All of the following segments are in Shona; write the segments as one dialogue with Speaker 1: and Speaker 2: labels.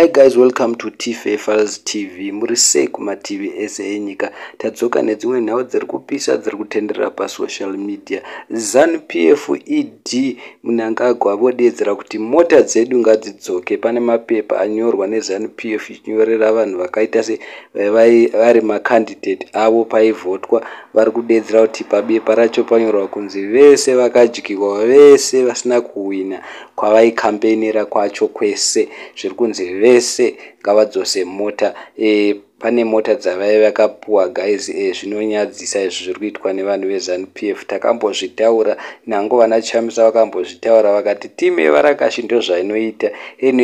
Speaker 1: Hi guys, welcome to Files TV. Murise kuma TV ese enyika. Tadzoka nedzimwe nhau dziri kupisa dziri kutenderera pa social media. Zanupf ED Mnangagwa vodedzera kuti mota dzedu ngadzidzoke. Pane mapepa anyorwa neZanupf chinyorera vanhu vakaita se vari makandidate avo paivhotwa. Vari kudedzera kuti pabepa racho panyorwa kunzi vese vakadyiwa, vese vasina kuwina kwavaikampenera kwacho kwese. Zviri kunzi vese ngavadzose mota. Pane mota dzavai vakapuwa guys. Zvinonyadzisa izvi zviri kuitwa nevanhu veZanupf. Takambozvitaura nango vanachamisa vakambozvitaura vakati timu yevarakashi ndo zvainoita.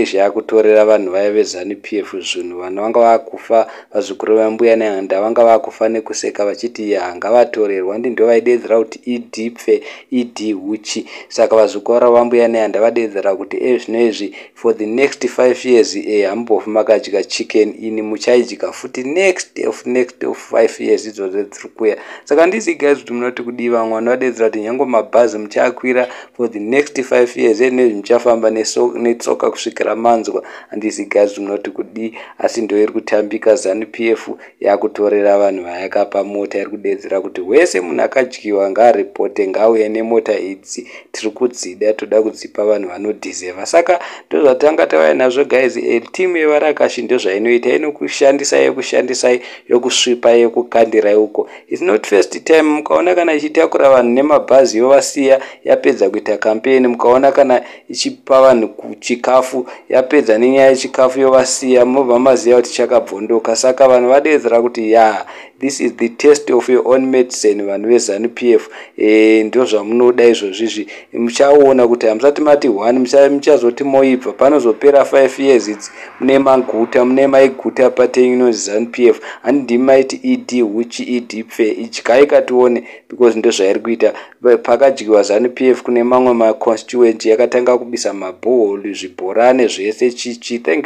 Speaker 1: Zvakutorera vanhu vaya veZanupf zvinhu. Vanhu vanga vakufa, vazukuru vambuya nehanda vanga vakufa nekuseka vachiti ngavatorerwa. Ndo vaidedzera kuti ED pfe, ED huchi. Saka vazukuru vambuya nehanda vadedzera kuti zvinezvi for the next 5 years hambofu makadya chicken ini muchaidya futi next of 5 years idzodzo dziri kuuya. Saka ndisi guys kuti munoti kudiva mwana vadedzera kuti nyange mabhazi muchakwira for the next 5 years muchafamba netsoka kusvikira manzwa. Handisi guys kuti munoti kudi, asi ndo iri kutambika. Zanupf yakutorera vanhu vayakapa mota. Iri kudedzera kuti wese munhu akadyiwa ngaaripote, ngauye nemota idzi tiri kudzida, toda kudzipa vanhu vanodhizeva. Saka ndo zvatanga tavaya nazvo guys. Timu yevarakashi ndo zvainoita, kushandisai yokusvipa yokukandirai uko. It's not first time mukaona kana ichitakura vanhu nemabhazi yovasiya yapedza kuita campaign. Mukaona kana ichipa vanhu chikafu yapedza nenyaya yechikafu yovasiya, mobva maziva kuti chakabvondoka. Saka vanhu vadedzera kuti this is the test of your own medicine. Vanhu veZanupf ndo zvamunoda izvozvizvi. Muchaona kuti hamusati mati 1 muchazoti moibva. Panozopera 5 years idzi mune maguta, mune maiguta patenyu inonzi Zanupf. Handii maiti ED huchi, ED pfe. Idyai katione, because ndo zvairi kuita. Pakadyiwa Zanupf kune mamwe maconstituent yakatanga kubisa mabhorehole, zvibhorane zvese chichi. Thank you.